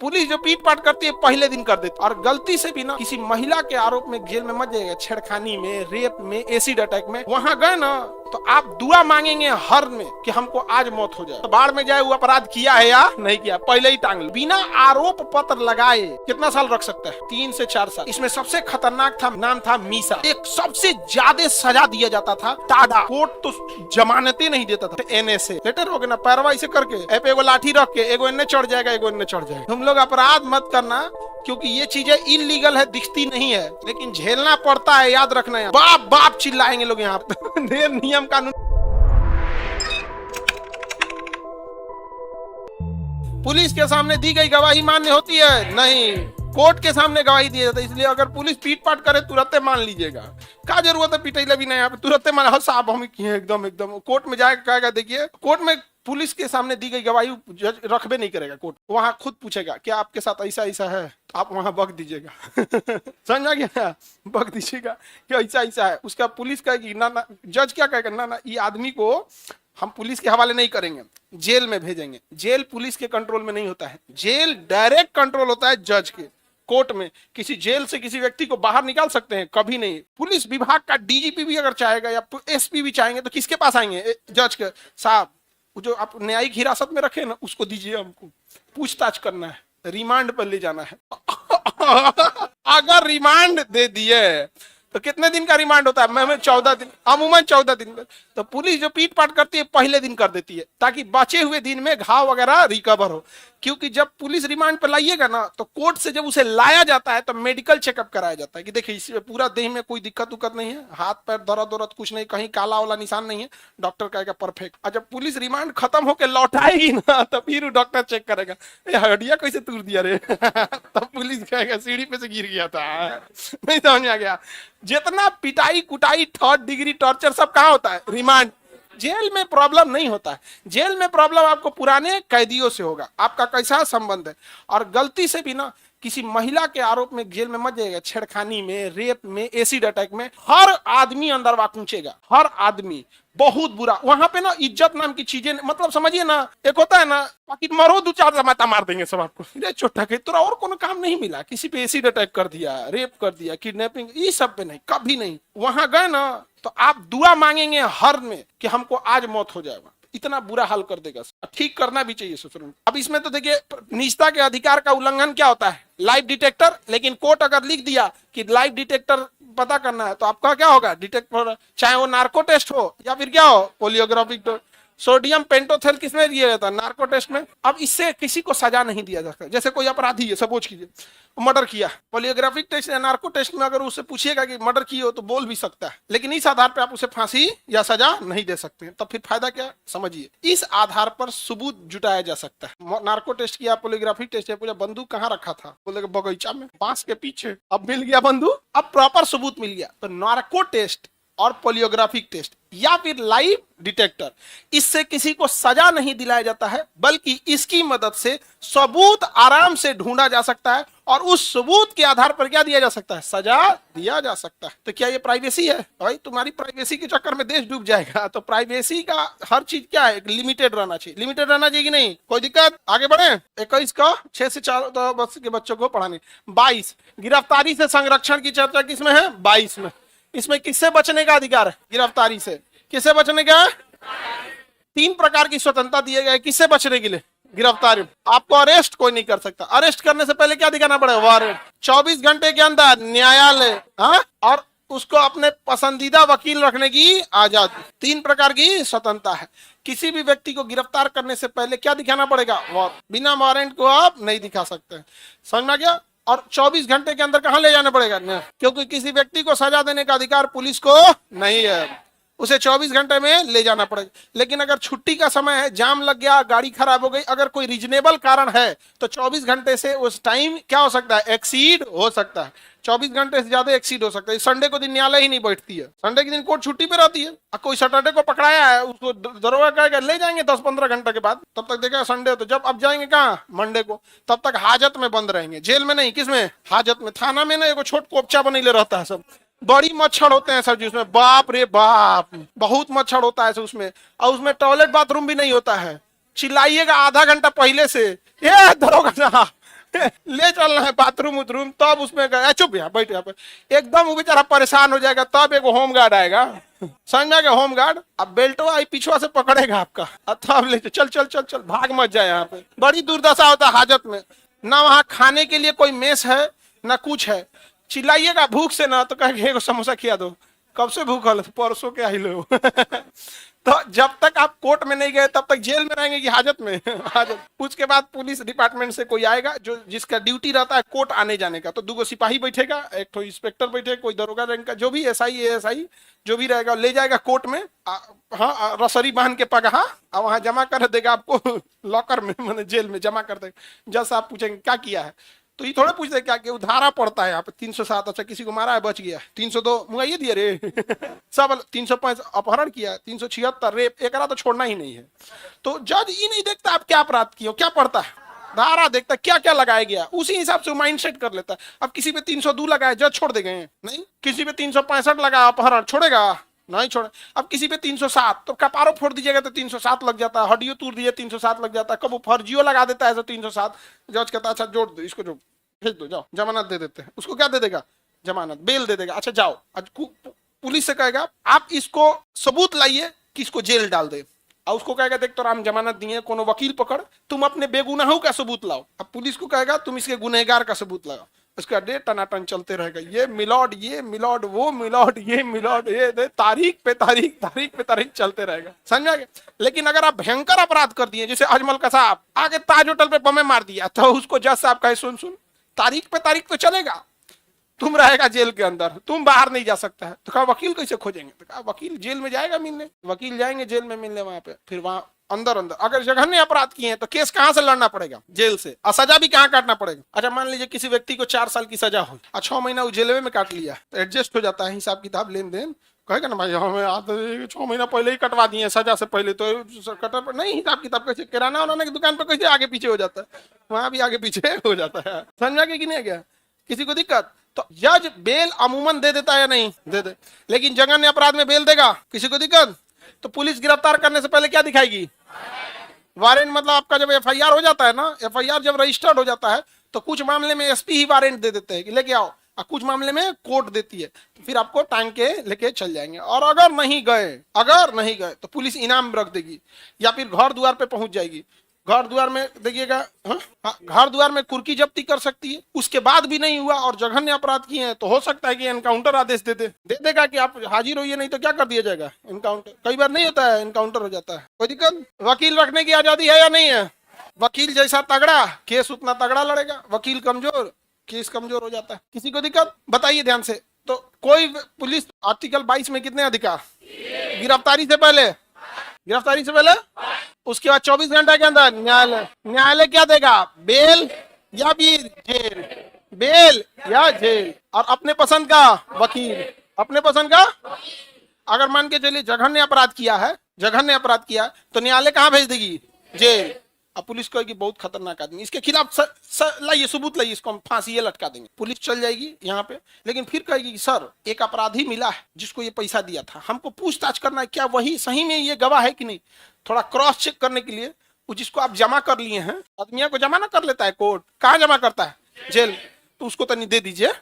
Police जो पीट पाट करती है पहले दिन कर देती, और गलती से भी ना किसी महिला के आरोप में जेल में मत जाएगा, छेड़खानी में, रेप में, एसिड अटैक में, वहां गए ना तो आप दुआ मांगेंगे हर में कि हमको आज मौत हो जाए। तो बाढ़ में जाए वो अपराध किया है या नहीं किया, पहले ही टांग लो। बिना आरोप पत्र लगाए कितना साल रख सकता है? 3 से 4 साल। इसमें सबसे खतरनाक था, नाम था मीसा। एक सबसे ज्यादा सजा दिया जाता था टाडा। कोर्ट तो जमानतें नहीं देता था। NSA लेटर हो गया ना, पैरवा इसे करके ऐपे एगो लाठी रख के एगो इन्ने चढ़ जाएगा, एगो इन्ने चढ़ जाएगा। तुम लोग अपराध मत करना, क्योंकि ये चीजें इलीगल है, दिखती नहीं है, लेकिन झेलना पड़ता है। याद रखना है, बाप बाप चिल्लाएंगे लोग यहाँ पे। नियम कानून। पुलिस के सामने दी गई गवाही मान्य होती है? नहीं। कोर्ट के सामने गवाही दी जाती है। इसलिए अगर पुलिस पीट पाट करे तुरंत मान लीजिएगा। क्या जरूरत है पिटाई भी नहीं, यहाँ पे तुरंत मान। हाँ साहब हम किए एकदम। कोर्ट में जाएगा कहेगा, देखिए कोर्ट में पुलिस के सामने दी गई गवाही जज रखबे नहीं करेगा। कोर्ट वहां खुद पूछेगा क्या आपके साथ ऐसा ऐसा है, तो आप वहां बक दीजिएगा। समझ गया? बक दीजिएगा कि ऐसा ऐसा है। उसका पुलिस कहेगी ना ना, जज क्या कहेगा, ना ना ये आदमी को हम पुलिस के हवाले नहीं करेंगे, जेल में भेजेंगे। जेल पुलिस के कंट्रोल में नहीं होता है, जेल डायरेक्ट कंट्रोल होता है जज के। कोर्ट में किसी जेल से किसी व्यक्ति को बाहर निकाल सकते हैं? कभी नहीं। पुलिस विभाग का DGP भी अगर चाहेगा या SP भी चाहेंगे तो किसके पास आएंगे? जज के। साहब जो आप न्यायिक हिरासत में रखे ना, उसको दीजिए, हमको पूछताछ करना है, रिमांड पर ले जाना है। अगर रिमांड दे दिए तो कितने दिन का रिमांड होता है? मैं 14 दिन, अमूमन 14 दिन। तो पुलिस जो पीट पाट करती है पहले दिन कर देती है, ताकि बचे हुए दिन में घाव वगैरह रिकवर हो। क्योंकि जब पुलिस रिमांड पर लाइएगा ना, तो कोर्ट से जब उसे लाया जाता है तो मेडिकल चेकअप कराया जाता है कि देखिए इसमें पूरा देह में कोई दिक्कत उक्कत नहीं है, हाथ पैर दर्द उरद कुछ नहीं, कहीं काला वाला निशान नहीं है, डॉक्टर कहेगा परफेक्ट। और जब पुलिस रिमांड खत्म होकर लौटाएगी ना, तो फिर डॉक्टर चेक करेगा, हड्डिया कैसे तोड़ दिया रे। तब पुलिस कहेगा सीढ़ी पे से गिर गया था। नहीं समझ में आ गया? जितना पिटाई कुटाई 3rd डिग्री टॉर्चर सब कहाँ होता है? रिमांड। जेल में प्रॉब्लम नहीं होता है। जेल में प्रॉब्लम आपको पुराने कैदियों से होगा, आपका कैसा संबंध है। और गलती से भी ना किसी महिला के आरोप में जेल में मत जाएगा, छेड़खानी में, रेप में, एसिड अटैक में, हर आदमी अंदर पहुंचेगा, हर आदमी। बहुत बुरा। वहां पे ना इज्जत नाम की चीजें, मतलब समझिए ना, एक होता है ना बाकी मरो 2-4 जमाता मार देंगे सब आपको, छोटा के तोरा और कोनो काम नहीं मिला, किसी पे एसिड अटैक कर दिया, रेप कर दिया, किडनैपिंग, ये सब पे नहीं, कभी नहीं। वहां गए ना तो आप दुआ मांगेंगे हर में कि हमको आज मौत हो जाएगा। इतना बुरा हाल कर देगा। ठीक करना भी चाहिए ससुर। अब इसमें तो देखिए निजता के अधिकार का उल्लंघन क्या होता है? Live detector. लेकिन कोर्ट अगर लिख दिया कि लाइव डिटेक्टर पता करना है, तो आपका क्या होगा? डिटेक्टर, चाहे वो नार्को टेस्ट हो या फिर क्या हो, पोलियोग्राफिक। सोडियम पेंटोथेल किसमें दिया जाता है? नार्को टेस्ट में। अब इससे किसी को सजा नहीं दिया जा सकता। जैसे कोई अपराधी है, सपोज कीजिए मर्डर किया, पोलियोग्राफिक टेस्ट या नार्को टेस्ट में अगर उससे पूछिएगा कि मर्डर किए हो तो बोल भी सकता है, लेकिन इस आधार पर आप उसे फांसी या सजा नहीं दे सकते। तब फिर फायदा क्या? समझिए, इस आधार पर सबूत जुटाया जा सकता है। नार्को टेस्ट किया, पोलियोग्राफिक टेस्ट, पूछा बंदूक कहाँ रखा था, बोले बगीचा में, बांस के पीछे। अब मिल गया बंदूक, अब प्रॉपर सबूत मिल गया। तो नार्को टेस्ट और पोलियोग्राफिक टेस्ट या फिर लाइव डिटेक्टर, इससे किसी को सजा नहीं दिलाया जाता है, बल्कि इसकी मदद से सबूत आराम से ढूंढा जा सकता है और उस सबूत के आधार पर क्या दिया जा सकता है? सजा दिया जा सकता है। तो क्या ये प्राइवेसी है? भाई तुम्हारी प्राइवेसी के चक्कर में देश डूब जाएगा। तो प्राइवेसी का हर चीज क्या है? लिमिटेड रहना चाहिए। लिमिटेड रहना चाहिए कि नहीं? कोई दिक्कत? आगे बढ़े। 21 का 6 से 4 वर्ष के बच्चों को पढ़ाने। 22 गिरफ्तारी से संरक्षण की चर्चा किसमें है? 22 में। इसमें किससे बचने का अधिकार है? गिरफ्तारी से। किससे बचने का? 3 प्रकार की स्वतंत्रता दिए गए। किससे बचने के लिए? गिरफ्तारी। आपको अरेस्ट कोई नहीं कर सकता। अरेस्ट करने से पहले क्या दिखाना पड़ेगा? वारंट। 24 घंटे के अंदर न्यायालय, हाँ, और उसको अपने पसंदीदा वकील रखने की आजादी। 3 प्रकार की स्वतंत्रता है। किसी भी व्यक्ति को गिरफ्तार करने से पहले क्या दिखाना पड़ेगा? वारंट। बिना वारंट को आप नहीं दिखा सकते। समझ में आ गया? और 24 घंटे के अंदर कहां ले जाना पड़ेगा? क्योंकि किसी व्यक्ति को सजा देने का अधिकार पुलिस को नहीं है, उसे 24 घंटे में ले जाना पड़ेगा। लेकिन अगर छुट्टी का समय है, जाम लग गया, गाड़ी खराब हो गई, अगर कोई रीजनेबल कारण है तो 24 घंटे से उस टाइम क्या हो सकता है? एक्सीड हो सकता है। 24 घंटे से ज्यादा एक्सीड हो सकता है। संडे को दिन न्यायालय ही नहीं बैठती है, संडे के दिन कोर्ट छुट्टी पे रहती है। कोई सैटरडे को पकड़ाया है, उसको दरोगा कहेगा ले जाएंगे 10-15 घंटे के बाद, तब तक देखेगा संडे, तो जब अब जाएंगे कहाँ? मंडे को। तब तक हाजत में बंद रहेंगे, जेल में नहीं। किसमें? हाजत में। थाना में ना एगो छोट कोपचा बनैले रहता है सब, बड़ी मच्छर होते हैं सर जी उसमें, बाप रे बाप, बहुत मच्छर होता है उसमें। और उसमें टॉयलेट बाथरूम भी नहीं होता है। चिल्लाइएगा आधा घंटा पहले से, ये दरोगा साहब ले चलना है बाथरूम उथरूम, तब उसमें गया चुप यहाँ बैठ यहाँ पे, एकदम वो बेचारा परेशान हो जाएगा, तब एक होम गार्ड आएगा, समझा के होम गार्ड, अब बेल्टो आई पिछुआ से पकड़ेगा आपका, तब ले चल चल चल चल, भाग मत जाए। यहाँ पे बड़ी दुर्दशा होता है हाजत में, ना वहाँ खाने के लिए कोई मेस है ना कुछ है, चिल्लाइएगा भूख से ना तो कहेगा समोसा खिला दो, कब से भूखल, परसों के आई लो। तो जब तक आप कोर्ट में नहीं गए तब तक जेल में रहेंगे कि हाजत में। हाजत। उसके बाद पुलिस डिपार्टमेंट से कोई आएगा जो जिसका ड्यूटी रहता है कोर्ट आने जाने का, तो 2 सिपाही बैठेगा, एक तो इंस्पेक्टर बैठेगा, कोई दरोगा रैंक का जो भी एसआई एएसआई जो भी रहेगा, ले जाएगा कोर्ट में, हाँ रसरी बांध के पगहा, और वहां जमा कर देगा आपको लॉकर में, मैंने जेल में जमा कर देगा। जज साहब पूछेंगे क्या किया है, तो ये थोड़े पूछते क्या कि धारा पड़ता है यहाँ पे 307, अच्छा किसी को मारा है बच गया, 302 मुआइये दिए रे। सब 305 अपहरण किया, 376 रेप, एक तो छोड़ना ही नहीं है। तो जज ये नहीं देखता आप क्या अपराध किए, क्या पड़ता है, धारा देखता क्या क्या लगाया गया, उसी हिसाब से माइंड सेट कर लेता है। अब किसी पे 302 लगाया जज छोड़ दे गए नहीं, किसी पे 365 लगाया अपहरण छोड़ेगा नहीं छोड़े, अब किसी पे 307 तो कपारो फोड़ दीजिएगा तो 307 लग जाता है, हड्डियों तोड़ दीजिए 307 लग जाता है, कब वो फर्जियो लगा देता है तो 307, जज कहता है अच्छा जोड़ दो इसको, जो भेज दो जाओ, जमानत दे देते हैं, उसको क्या दे देगा जमानत, बेल दे देगा, अच्छा जाओ। आज पुलिस से कहेगा आप इसको सबूत लाइए कि इसको जेल डाल दे, और उसको कहेगा देख तो राम जमानत दिए, कोनो वकील पकड़, तुम अपने बेगुनाहों का सबूत लाओ। अब पुलिस को कहेगा तुम इसके गुनहगार का सबूत लगाओ, उसका डे टनाटन चलते रहेगा, ये मिलॉर्ड वो मिलॉर्ड ये मिलॉर्ड ये, तारीख पे तारीख चलते रहेगा, समझा गया। लेकिन अगर आप भयंकर अपराध कर दिए, जैसे अजमल का साहब आगे ताज होटल पे बम मार दिया, तो उसको जज साहब कहे सुन तारीख पे तारीख तो चलेगा, तुम रहेगा जेल के अंदर, तुम बाहर नहीं जा सकता है। तो कहा वकील कैसे खोजेंगे, तो कहा वकील जेल में जाएगा मिलने, वकील जाएंगे जेल में मिलने, वहां पे फिर वहां अंदर अगर जघन्य अपराध किए हैं तो केस कहां से लड़ना पड़ेगा, जेल से, और सजा भी कहां काटना पड़ेगा। अच्छा मान लीजिए किसी व्यक्ति को 4 साल की सजा हो और 6 महीना वो जेल में काट लिया, तो एडजस्ट हो जाता है हिसाब किताब लेन देन, कहेगा ना भाई हमें 6 महीना पहले ही कटवा दिए सजा से पहले, तो कटर पर नहीं, हिसाब किताब कैसे, किराना उन्होंने की दुकान पर कैसे आगे पीछे हो जाता है, वहां भी आगे पीछे हो जाता है, समझा कि नहीं गया किसी को दिक्कत। तो जज बेल अमूमन दे देता है या नहीं दे दे, लेकिन जघन्य अपराध में बेल देगा किसी को दिक्कत। तो पुलिस गिरफ्तार करने से पहले क्या दिखाएगी, वारंट, मतलब आपका जब एफआईआर हो जाता है ना, एफआईआर जब रजिस्टर्ड हो जाता है तो कुछ मामले में एसपी ही वारंट दे देते हैं कि लेके आओ, और कुछ मामले में कोर्ट देती है, तो फिर आपको टांग के लेके चल जाएंगे। और अगर नहीं गए तो पुलिस इनाम रख देगी, या फिर घर द्वार पे पहुंच जाएगी, घर द्वार में देखिएगा, घर द्वार में कुर्की जब्ती कर सकती है, उसके बाद भी नहीं हुआ और जघन्य अपराध किए हैं तो हो सकता है कि एनकाउंटर आदेश दे देगा कि आप हाजिर होइए, नहीं तो क्या कर दिया जाएगा एनकाउंटर, कई बार नहीं होता है एनकाउंटर हो जाता है, कोई दिक्कत। वकील रखने की आजादी है या नहीं है, वकील जैसा तगड़ा केस उतना तगड़ा लड़ेगा, वकील कमजोर केस कमजोर हो जाता है, किसी को दिक्कत बताइए ध्यान से। तो कोई पुलिस आर्टिकल 22 में कितने अधिकार, गिरफ्तारी से पहले, उसके बाद 24 घंटे के अंदर न्यायालय क्या देगा, बेल या फिर जेल, बेल या जेल, और अपने पसंद का वकील, अपने पसंद का। अगर मान के चलिए जघन्य अपराध किया है तो न्यायालय कहाँ भेज देगी, जेल। अब पुलिस कहेगी बहुत खतरनाक आदमी, इसके खिलाफ लाइए सबूत लाइए, इसको हम फांसी लटका देंगे, पुलिस चल जाएगी यहाँ पे, लेकिन फिर कहेगी कि सर एक अपराधी मिला है जिसको ये पैसा दिया था, हमको पूछताछ करना है क्या वही सही में ये गवाह है कि नहीं, थोड़ा क्रॉस चेक करने के लिए वो जिसको आप जमा कर लिए हैं, आदमिया को जमा ना कर लेता है कोर्ट, कहाँ जमा करता है, जेल, तो उसको तो नहीं दे दीजिए,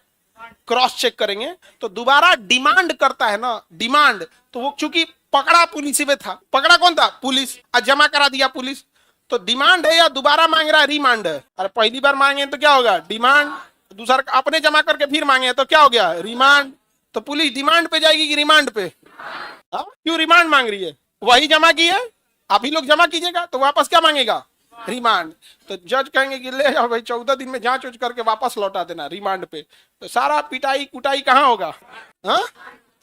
क्रॉस चेक करेंगे तो दोबारा डिमांड करता है ना, डिमांड, तो वो चूंकि पकड़ा पुलिस में था, पकड़ा कौन था, पुलिस, जमा करा दिया पुलिस, तो डिमांड है या दोबारा मांग रहा है, रिमांड है। अरे पहली बार मांगे तो क्या होगा, डिमांड, दूसरा अपने जमा करके फिर मांगे तो क्या हो गया, रिमांड। तो पुलिस डिमांड पे जाएगी कि रिमांड पे, क्यों रिमांड मांग रही है, वही जमा की है, आप ही लोग जमा कीजिएगा, तो वापस क्या मांगेगा, रिमांड। तो जज कहेंगे कि ले जाओ भाई 14 दिन में जांच उच करके वापस लौटा देना रिमांड पे, तो सारा पिटाई कुटाई कहाँ होगा,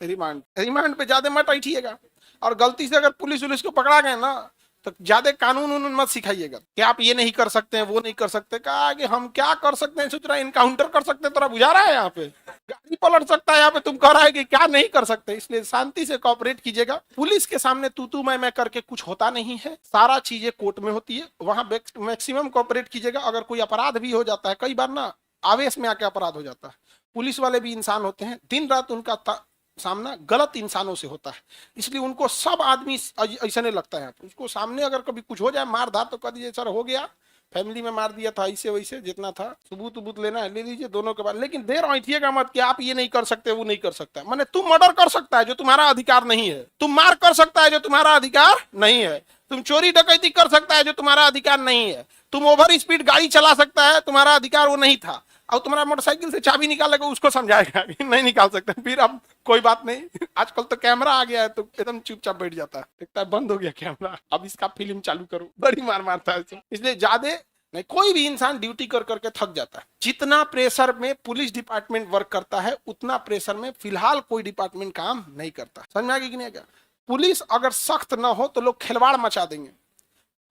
रिमांड पे ज्यादा मत बैठिएगा। और गलती से अगर पुलिस को पकड़ा गए ना तो ज्यादा कानून मत सिखाइएगा कि आप ये नहीं कर सकते हैं वो नहीं कर सकते, कहा कि हम क्या कर सकते हैं, सोच रहा है इनकाउंटर कर सकते हैं, तोरा बुझा रहा है यहाँ पे गाड़ी पलट सकता है, यहाँ पे तुम कह रहा है कि क्या नहीं कर सकते। इसलिए शांति से कॉपरेट कीजिएगा, पुलिस के सामने तू मैं करके कुछ होता नहीं है, सारा चीजें कोर्ट में होती है, वहां मैक्सिमम कॉपरेट कीजिएगा। अगर कोई अपराध भी हो जाता है, कई बार ना आवेश में आके अपराध हो जाता है, पुलिस वाले भी इंसान होते हैं, दिन रात उनका सामना गलत इंसानों से होता है, इसलिए उनको सब आदमी ऐसा नहीं लगता है, उसको सामने अगर कभी कुछ हो जाए मार धार तो कह दीजिए सर हो गया, फैमिली में मार दिया था, ऐसे वैसे जितना था, सबूत उबूत लेना है ले लीजिए दोनों के बाद, लेकिन देर ऐठिएगा मत कि आप ये नहीं कर सकते वो नहीं कर सकता। माने तुम मर्डर कर सकता है जो तुम्हारा अधिकार नहीं है, तुम मार कर सकता है जो तुम्हारा अधिकार नहीं है, तुम चोरी डकैती कर सकता है जो तुम्हारा अधिकार नहीं है, तुम ओवर स्पीड गाड़ी चला सकता है, तुम्हारा अधिकार वो नहीं था, और तुम्हारा मोटरसाइकिल से चाबी निकालेगा उसको समझाएगा कि नहीं निकाल सकते, फिर अब कोई बात नहीं, आजकल तो कैमरा आ गया है तो एकदम चुपचाप बैठ जाता है, देखता है बंद हो गया कैमरा, अब इसका फिल्म चालू करो, बड़ी मार मारता है। इसलिए ज्यादा नहीं, कोई भी इंसान ड्यूटी कर करके थक जाता है। जितना प्रेशर में पुलिस डिपार्टमेंट वर्क करता है उतना प्रेशर में फिलहाल कोई डिपार्टमेंट काम नहीं करता। समझ में आ गया कि नहीं? क्या पुलिस अगर सख्त ना हो तो लोग खिलवाड़ मचा देंगे,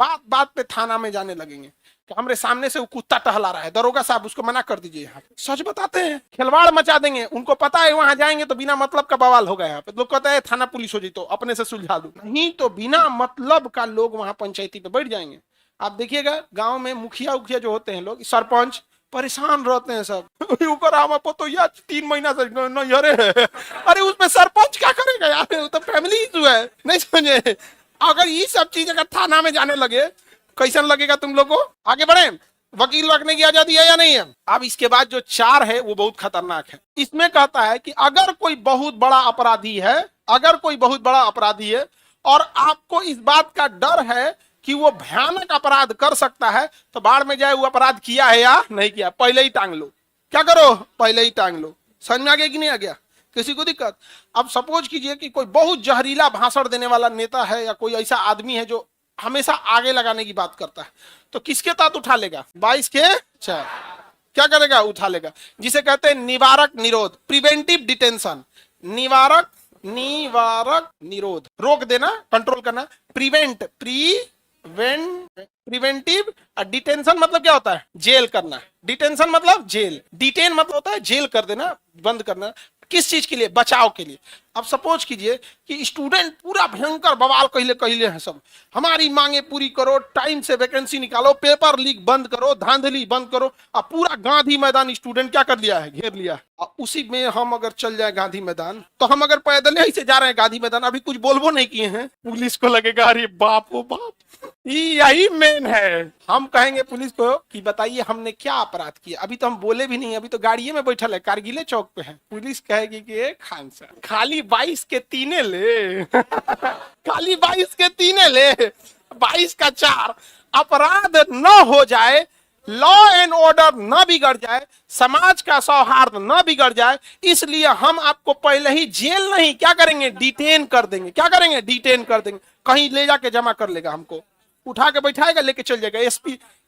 बात बात पे थाना में जाने लगेंगे कि हमारे सामने से वो कुत्ता टहला रहा है, दरोगा साहब उसको मना कर दीजिए। यहाँ पे सच बताते हैं, खिलवाड़ मचा देंगे, उनको पता है वहां जाएंगे तो बिना मतलब का बवाल होगा। यहाँ पे लोग कहते हैं थाना पुलिस हो जाए तो अपने से सुलझा दो, नहीं तो बिना मतलब का लोग वहां पंचायती पे बैठ जाएंगे। आप देखिएगा गांव में मुखिया उखिया जो होते हैं लोग, सरपंच परेशान रहते हैं सब, तो यार 3 महीना से अरे उसमें सरपंच क्या करेगा यार, तो फैमिली इशू है, नहीं समझे? अगर ये सब चीज अगर थाना में जाने लगे कैसन लगेगा तुम लोग को? आगे बढ़े, वकील रखने की आजादी है या नहीं है? अब इसके बाद जो 4 है वो बहुत खतरनाक है। इसमें कहता है कि अगर कोई बहुत बड़ा अपराधी है, अगर कोई बहुत बड़ा अपराधी है और आपको इस बात का डर है कि वो भयानक अपराध कर सकता है, तो बाढ़ में जाए वो अपराध किया है या नहीं किया, पहले ही टांग लो। क्या करो? पहले ही टांग लो। समझ में आ गया कि नहीं आ गया? किसी को दिक्कत? अब सपोज कीजिए कि कोई बहुत जहरीला भाषण देने वाला नेता है या कोई ऐसा आदमी है जो हमेशा आगे लगाने की बात करता है, तो किसके तहत उठा लेगा? 22 के 4 क्या करेगा? उठा लेगा, जिसे कहते हैं निवारक निरोध, प्रिवेंटिव डिटेंशन। निवारक निरोध, रोक देना, कंट्रोल करना। प्रिवेंटिव डिटेंशन मतलब क्या होता है? जेल करना। डिटेंशन मतलब जेल, डिटेन मतलब होता है जेल कर देना, बंद करना। किस चीज के लिए? बचाव के लिए। अब सपोज कीजिए कि स्टूडेंट पूरा भयंकर बवाल कहले हैं सब, हमारी मांगे पूरी करो, टाइम से वैकेंसी निकालो, पेपर लीक बंद करो, धांधली बंद करो। अब पूरा गांधी मैदान स्टूडेंट क्या कर लिया है? घेर लिया। उसी में हम अगर चल जाए गांधी मैदान, तो हम अगर पैदल ही से जा रहे हैं गांधी मैदान, अभी कुछ बोलबो नहीं किए हैं, पुलिस को लगेगा अरे बाप ओ बाप, यही मेन है। हम कहेंगे पुलिस को कि बताइए हमने क्या अपराध किया, अभी तो हम बोले भी नहीं, अभी तो गाड़िए में बैठल है, कारगिले चौक पे है। पुलिस कहेगी कि खान साहब खाली 22 के 3 ले खाली 22 के 3 ले, 22 का 4, अपराध न हो जाए, लॉ एंड ऑर्डर न बिगड़ जाए, समाज का सौहार्द न बिगड़ जाए, इसलिए हम आपको पहले ही जेल नहीं क्या करेंगे? डिटेन कर देंगे। क्या करेंगे? डिटेन कर देंगे। कहीं ले जाके जमा कर लेगा, हमको उठा के बैठाएगा, लेके चल जाएगा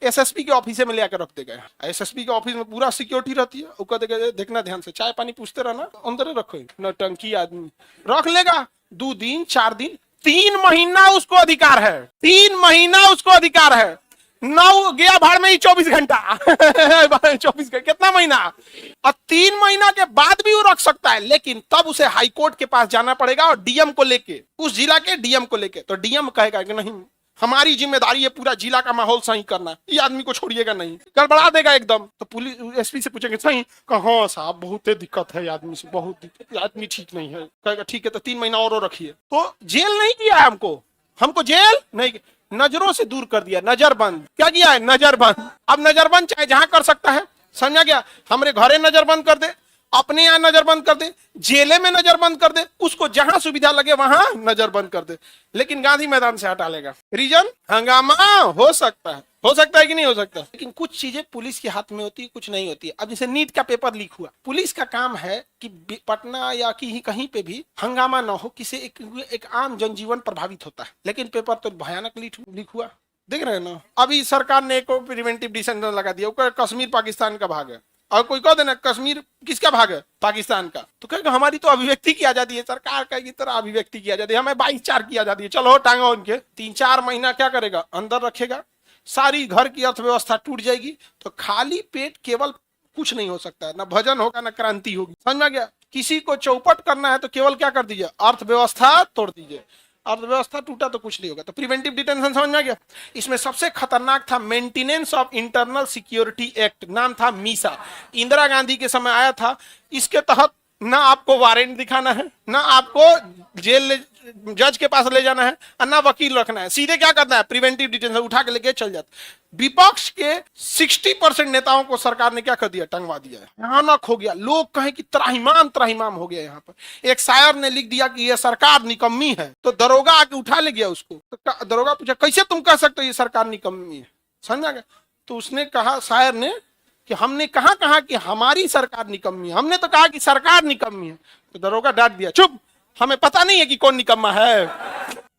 एसएसपी के ऑफिस में ले आकर रख देगा। एसएसपी के ऑफिस में पूरा सिक्योरिटी रहती है, वो कहते देखना ध्यान से, चाय पानी पूछते रहना, अंदर रखो, नौटंकी आदमी रख लेगा। 2 दिन 4 दिन 3 महीना उसको अधिकार है, 3 महीना उसको अधिकार है। 9 गया भाड़ में ही 24 घंटा 24 घंटा कितना महीना? और 3 महीना के बाद भी वो रख सकता है, लेकिन तब उसे हाईकोर्ट के पास जाना पड़ेगा और डीएम को लेके, उस जिला के डीएम को लेके। तो डीएम कहेगा कि नहीं, हमारी जिम्मेदारी है पूरा जिला का माहौल सही करना, ये आदमी को छोड़िएगा नहीं, गड़बड़ा देगा एकदम। तो पुलिस एसपी से पूछेंगे सही, हाँ साहब बहुत दिक्कत है आदमी से, बहुत दिक्कत, आदमी ठीक नहीं है। कहेगा ठीक है तो 3 महीना और रखिए। तो जेल नहीं किया है हमको जेल नहीं, नजरों से दूर कर दिया, नजरबंद। क्या किया है? नजरबंद। अब नजरबंद चाहे जहां कर सकता है, समझा गया? हमारे घरे नजरबंद कर दे, अपने यहाँ नजरबंद कर दे, जेले में नजरबंद कर दे, उसको जहां सुविधा लगे वहां नजरबंद कर दे, लेकिन गांधी मैदान से हटा लेगा। रीजन हंगामा हो सकता है कि नहीं हो सकता? लेकिन कुछ चीजें पुलिस के हाथ में होती है, कुछ नहीं होती है। अब जैसे नीट का पेपर लीक हुआ, पुलिस का काम है कि पटना या कहीं पे भी हंगामा ना हो, किसी एक आम जनजीवन प्रभावित होता है, लेकिन पेपर तो भयानक लीक हुआ। देख रहे हैं ना, अभी सरकार ने एक प्रिवेंटिव डिसीजन लगा दिया, कश्मीर पाकिस्तान का भाग है, और कोई कह देना कश्मीर किसका भाग है? पाकिस्तान का, तो कहेगा हमारी तो अभिव्यक्ति की आजादी है, सरकार का की तरह अभिव्यक्ति की आजादी, हमें 22/4 की आजादी है, चलो टांगो उनके। 3-4 महीना क्या करेगा? अंदर रखेगा, सारी घर की अर्थव्यवस्था टूट जाएगी। तो खाली पेट केवल कुछ नहीं हो सकता है, ना भजन होगा ना क्रांति होगी। समझ में गया? किसी को चौपट करना है तो केवल क्या कर दीजिए? अर्थव्यवस्था तोड़ दीजिए। अर्थव्यवस्था टूटा तो कुछ नहीं होगा। तो प्रिवेंटिव डिटेंशन समझ में आ गया? इसमें सबसे खतरनाक था maintenance of internal security act, नाम था मीसा, इंदिरा गांधी के समय आया था। इसके तहत ना आपको वारंट दिखाना है, ना आपको जेल जज के पास ले जाना है और ना वकील रखना है, सीधे क्या करना है, प्रिवेंटिव डिटेंशन उठा के लेके चल जाता। विपक्ष के 60% नेताओं को सरकार ने क्या कर दिया, टंगवा दिया है, भयानक हो गया। लोग कहें कि त्राहिमाम त्राहिमाम हो गया। यहाँ पर एक शायर ने लिख दिया कि ये सरकार निकम्मी है, तो दरोगा आके उठा ले गया उसको। तो दरोगा पूछा कैसे तुम कह सकते हो ये सरकार निकम्मी है, समझा गया? तो उसने कहा, शायर ने, कि हमने कहा कि हमारी सरकार निकम्मी है, हमने तो कहा कि सरकार निकम्मी है। तो दरोगा डांट दिया, चुप, हमें पता नहीं है कि कौन निकम्मा है।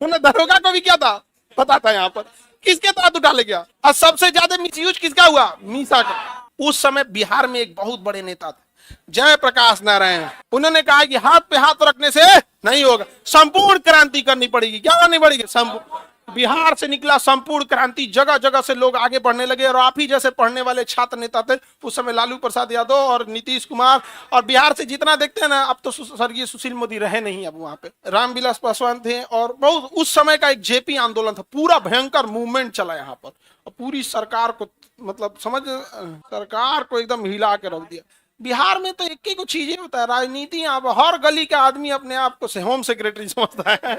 उन्हें दरोगा को भी क्या था, पता था। यहाँ पर किसके तहत उठा ले गया, और सबसे ज्यादा मिसयूज किसका हुआ, मीसा का। उस समय बिहार में एक बहुत बड़े नेता थे, जयप्रकाश नारायण। उन्होंने कहा कि हाथ पे हाथ रखने से नहीं होगा, संपूर्ण क्रांति करनी पड़ेगी। क्या करनी पड़ेगी, संपूर्ण। बिहार से निकला संपूर्ण क्रांति, जगह जगह से लोग आगे बढ़ने लगे। और आप ही जैसे पढ़ने वाले छात्र नेता थे उस समय, लालू प्रसाद यादव और नीतीश कुमार। और बिहार से जितना देखते हैं ना, अब तो स्वर्गीय सुशील मोदी रहे नहीं अब वहां पे, रामविलास पासवान थे। और बहुत उस समय का एक जेपी आंदोलन था, पूरा भयंकर मूवमेंट चला यहाँ पर। और पूरी सरकार को, मतलब समझ, सरकार को एकदम हिला के रख दिया। बिहार में तो एक ही को चीजें होता है, राजनीति। अब हर गली का आदमी अपने आप को होम सेक्रेटरी समझता है।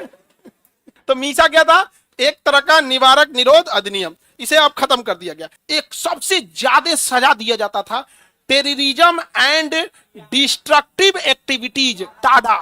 तो मीसा क्या था, एक तरह का निवारक निरोध अधिनियम, इसे अब खत्म कर दिया गया। एक सबसे ज्यादा सजा दिया जाता था terrorism and destructive activities, Tada.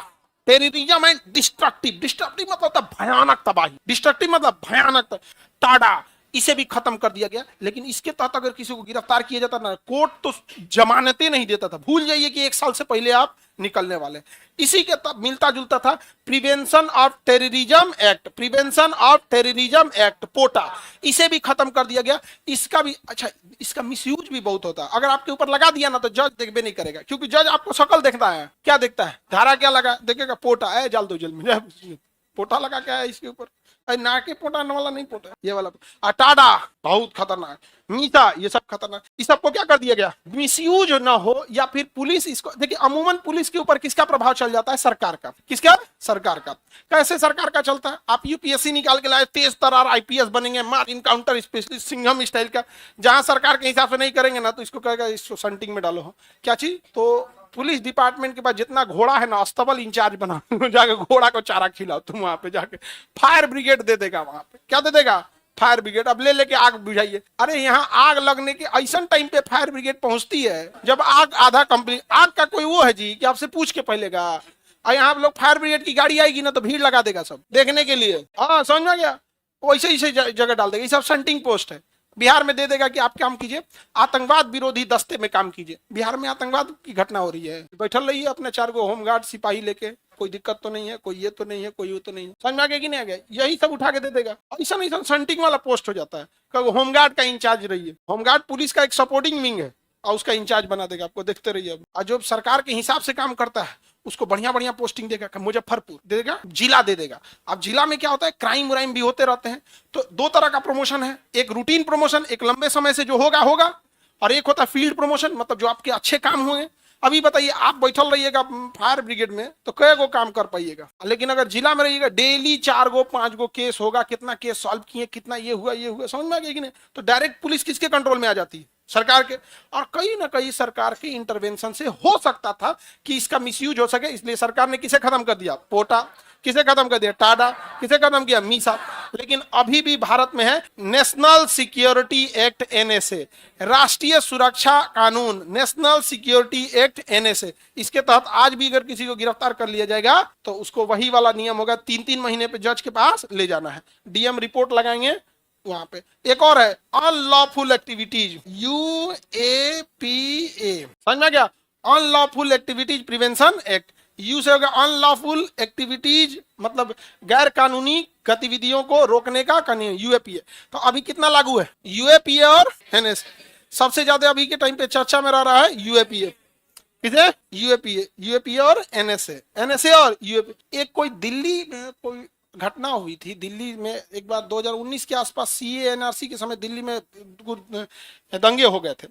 Terrorism and destructive, destructive मतलब भयानक तबाही, डिस्ट्रक्टिव मतलब भयानक, टाडा, इसे भी खत्म कर दिया गया। लेकिन इसके तहत अगर किसी को गिरफ्तार किया जाता ना, कोर्ट तो जमानतें नहीं देता था। भूल जाइए कि 1 साल से पहले आप निकलने वाले। इसी के तहत मिलता जुलता था prevention of terrorism act, prevention of terrorism act, POTA, इसे भी खत्म कर दिया गया। इसका भी, अच्छा, इसका मिसयूज भी बहुत होता है। अगर आपके ऊपर लगा दिया ना तो जज देखबे नहीं करेगा, क्योंकि जज आपको शक्ल देखता है। क्या देखता है, धारा क्या लगा देखेगा, पोटा है, जाल दो जेल में। पोटा लगा क्या है इसके ऊपर, ना के पोटा वाला नहीं, पोटा ये वाला। टाडा बहुत खतरनाक, मीसा ये सब खतरनाक। इस सबको क्या कर दिया गया, मिसयूज ना हो। या फिर पुलिस इसको, देखिए अमूमन पुलिस के ऊपर किसका प्रभाव चल जाता है, सरकार का। किसका, सरकार का। कैसे सरकार का चलता है, आप यूपीएससी निकाल के लाए, तेज तर्रार आईपीएस बनेंगे, मार इनकाउंटर स्पेशलिस्ट, सिंघम स्टाइल का। जहां सरकार के हिसाब से नहीं करेंगे ना तो इसको कहेगा इसको संटिंग में डालो। क्या चीज, तो पुलिस डिपार्टमेंट के पास जितना घोड़ा है ना, अस्तबल इंचार्ज बना जाके घोड़ा को चारा खिलाओ तुम वहां पे जाके। फायर ब्रिगेड दे देगा वहां पे, क्या दे देगा, फायर ब्रिगेड। अब ले लेके आग बुझाइए। अरे यहाँ आग लगने के ऐसा टाइम पे फायर ब्रिगेड पहुंचती है जब आग आधा कंप्लीट। आग का कोई वो है जी कि आपसे पूछ के पहलेगा। यहाँ लोग फायर ब्रिगेड की गाड़ी आएगी ना तो भीड़ लगा देगा सब देखने के लिए। हाँ समझ में गया, वैसे ही जगह डाल देगा। ये सब सेंटिंग पोस्ट है। बिहार में दे देगा कि आप काम कीजिए, आतंकवाद विरोधी दस्ते में काम कीजिए। बिहार में आतंकवाद की घटना हो रही है, बैठल रहिए अपने 4 गो होमगार्ड सिपाही लेके, कोई दिक्कत तो नहीं है, कोई ये तो नहीं है, कोई वो तो नहीं है। समझ में आ गया कि नहीं आ गया, यही सब उठा के दे देगा। ऐसा नहीं, सेंटिंग वाला पोस्ट हो जाता है, होमगार्ड का इंचार्ज रहिए। होमगार्ड पुलिस का एक सपोर्टिंग विंग है और उसका इंचार्ज बना देगा आपको, देखते रहिए। और जो सरकार के हिसाब से काम करता है उसको बढ़िया बढ़िया पोस्टिंग देगा, मुजफ्फरपुर दे देगा, जिला दे देगा। अब जिला में क्या होता है, क्राइम व्राइम भी होते रहते हैं। तो 2 तरह का प्रमोशन है, एक रूटीन प्रमोशन, एक लंबे समय से जो होगा होगा, और एक होता है फील्ड प्रमोशन, मतलब जो आपके अच्छे काम हुए। अभी बताइए, आप बैठल रहिएगा फायर ब्रिगेड में तो कई गो काम कर पाइएगा, लेकिन अगर जिला में रहिएगा डेली 4 गो 5 गो केस होगा, कितना केस सॉल्व किए, कितना ये हुआ ये हुआ, समझ में आ गया कि नहीं। तो डायरेक्ट पुलिस किसके कंट्रोल में आ जाती है, सरकार के। और कहीं ना कहीं सरकार के इंटरवेंशन से हो सकता था कि इसका मिसयूज हो सके, इसलिए सरकार ने किसे खत्म कर दिया, पोटा, किसे खत्म कर दिया, टाडा, किसे खत्म किया, मीसा। लेकिन अभी भी भारत में है नेशनल सिक्योरिटी एक्ट, एनएसए, राष्ट्रीय सुरक्षा कानून, नेशनल सिक्योरिटी एक्ट, एनएसए। इसके तहत आज भी अगर किसी को गिरफ्तार कर लिया जाएगा तो उसको वही वाला नियम होगा, 3-3 महीने पे जज के पास ले जाना है, डीएम रिपोर्ट लगाएंगे वहां पे। एक और है अनलॉफुल एक्टिविटीज, UAPA, समझ में गया, unlawful activities prevention act. You से होगा अनलॉफुल एक्टिविटीज, मतलब गैर कानूनी गतिविधियों को रोकने का कानून, UAPA। तो अभी कितना लागू है, UAPA और एनएसए। सबसे ज्यादा अभी के टाइम पे चर्चा में रह रहा है UAPA। किसे, UAPA और एनएसए और UAPA। एक कोई दिल्ली में कोई घटना हुई थी, दिल्ली में एक बार 2019 के आसपास CAA NRC के समय दिल्ली में दंगे हो गए थे।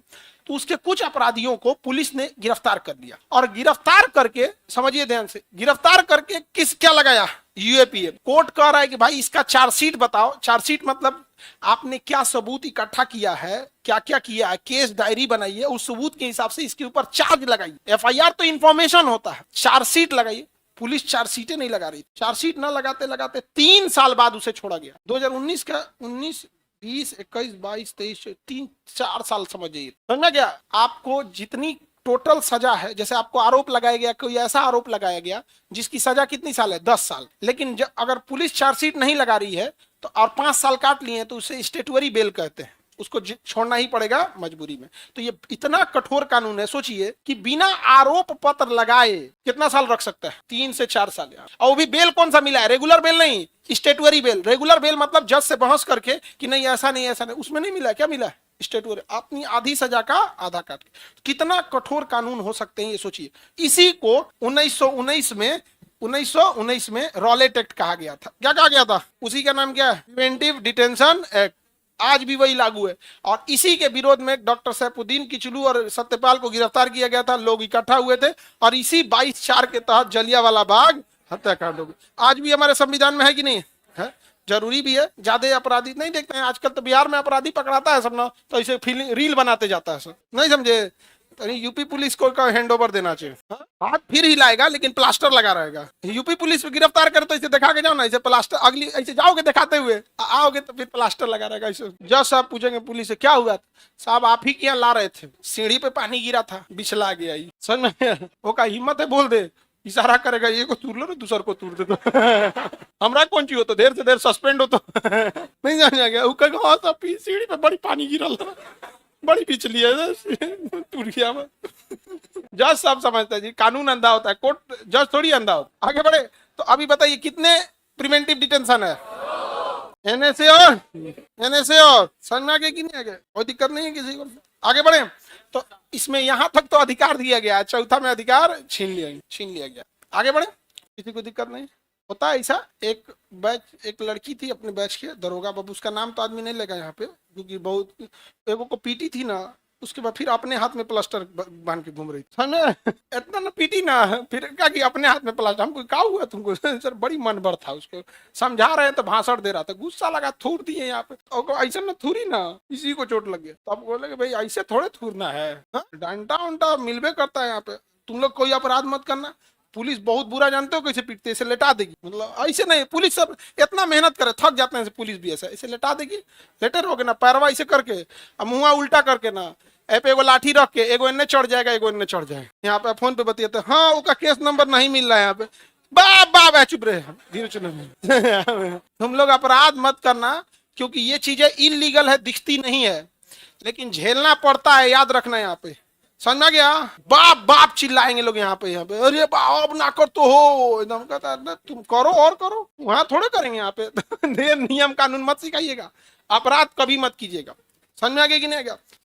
तो उसके कुछ अपराधियों को पुलिस ने गिरफ्तार कर लिया, और गिरफ्तार करके, समझिए ध्यान से, गिरफ्तार करके क्या लगाया, UAPA। कोर्ट कह रहा है कि भाई इसका चार्जशीट बताओ। चार्जशीट मतलब आपने क्या सबूत इकट्ठा किया है, क्या क्या किया है, केस डायरी बनाइए, उस सबूत के हिसाब से इसके ऊपर चार्ज लगाइए। FIR तो इंफॉर्मेशन होता है, चार्जशीट लगाइए। पुलिस चार्जशीटें नहीं लगा रही, चार्जशीट न लगाते लगाते 3 साल बाद उसे छोड़ा गया। 2019 का 19 20 21 22 23 3-4 साल समझ जाइए। समझ गया? आपको जितनी टोटल सजा है, जैसे आपको आरोप लगाया गया, कोई ऐसा आरोप लगाया गया जिसकी सजा कितनी साल है? 10 साल। लेकिन अगर पुलिस चार्जशीट नहीं लगा रही है तो और 5 साल काट लिए हैं तो उसे स्टेटवरी बेल कहते हैं, उसको छोड़ना ही पड़ेगा मजबूरी में। तो ये इतना कठोर कानून है, सोचिए कि बिना आरोप पत्र लगाए कितना साल रख सकता है? 3 से 4 साल। और वो भी बेल कौन सा मिला है? रेगुलर बेल नहीं, स्टेटवरी बेल। रेगुलर बेल मतलब जज से बहस करके कि नहीं ऐसा नहीं ऐसा नहीं, उसमें नहीं मिला। क्या मिला है? स्टेटवरी। अपनी आधी सजा का आधा काट के। कितना कठोर कानून हो सकते हैं ये सोचिए। इसी को 1919 में रॉलेट एक्ट कहा गया था। क्या कहा गया था? उसी का नाम क्या है? Preventive detention act. आज भी वही लागू है। और इसी के विरोध में डॉक्टर सैफुद्दीन किचलू और सत्यपाल को गिरफ्तार किया गया था। लोग इकट्ठा हुए थे और इसी 22/4 के तहत जलियांवाला बाग हत्याकांड हो गया। आज भी हमारे संविधान में है कि नहीं है? जरूरी भी है। ज्यादा अपराधी नहीं देखते हैं आजकल तो बिहार में अपराधी पकड़ाता है सब ना, तो इसे रील बनाते जाता है सब, नहीं समझे? यूपी पुलिस को हैंड ओवर देना चाहिए। हाथ फिर हिलाएगा लेकिन प्लास्टर लगा रहेगा। यूपी पुलिस गिरफ्तार करे तो इसे दिखा के जाओ ना, इसे प्लास्टर अगली ऐसे जाओगे दिखाते हुए, आओगे तो फिर प्लास्टर लगा रहेगा इसे। जज साहब पूछेंगे पुलिस से क्या हुआ? साहब आप ही क्या ला रहे थे? सीढ़ी पे पानी गिरा था, बिछला गया। समझ में? वो का हिम्मत है बोल दे, इशारा करेगा ये को तूर लो ना, दूसर को तूर दे तो हमरा कौन चीज हो तो देर से देर सस्पेंड हो तो नहीं जाने गया। सीढ़ी पे बड़ी पानी गिरा, बड़ी पिछली है टूट गया। जज साहब समझता है जी, कानून अंधा होता है, कोर्ट जज थोड़ी अंधा होता। आगे बढ़े तो अभी बताइए कितने प्रिवेंटिव डिटेंशन है? एनएसए और समझ में आ गया कि नहीं आ गया? कोई दिक्कत नहीं है किसी को। आगे बढ़े तो इसमें यहां तक तो अधिकार दिया गया, चौथा में अधिकार छीन लिया गया। आगे बढ़े, किसी को दिक्कत नहीं होता है। ऐसा एक लड़की थी अपने बैच के, दरोगा बाबू, उसका नाम तो आदमी नहीं लेगा यहाँ पे क्योंकि बहुत एगो को पीटी थी ना, उसके बाद फिर अपने हाथ में प्लास्टर बांध के घूम रही थी। इतना ना पीटी ना, फिर क्या कि अपने हाथ में प्लास्टर। हमको क्या हुआ तुमको? सर बड़ी मनभर था, उसको समझा रहे तो भाषण दे रहा था, गुस्सा लगा, थूर दिए यहाँ पे। और ऐसा ना थूरी ना, इसी को चोट लग गया। तो आप बोले भाई ऐसे थोड़े थूरना है, डंडा उंडा मिलबे करता है यहाँ पे। तुम लोग कोई अपराध मत करना। पुलिस बहुत बुरा जानते हो कैसे पीटते, इसे लेटा देगी। मतलब ऐसे नहीं, पुलिस सब इतना मेहनत करे थक जाते हैं, पुलिस भी ऐसा इसे लेटा देगी। लेटे रहोगे ना, पैरवा इसे करके मुंह उल्टा करके ना, पे एगो लाठी रख के, एगो इन्ने चढ़ जाएगा एगो इन्ने चढ़ जाएगा। यहाँ पे फोन पे बतियाते, हाँ उसका केस नंबर नहीं मिल रहा है यहाँ पे। बाबा चुप रहे, धीरे चलो। तुम लोग अपराध मत करना क्योंकि ये चीजें इलीगल है, दिखती नहीं है लेकिन झेलना पड़ता है, याद रखना। यहाँ पे समझ में गया? बाप चिल्लाएंगे लोग यहाँ पे, अरे बाप ना कर तो हो, एकदम कहता है तुम करो और करो, वहां थोड़े करेंगे। यहाँ पे नियम कानून मत सिखाइएगा, अपराध कभी मत कीजिएगा। समझ में आ गया कि नहीं आ गया?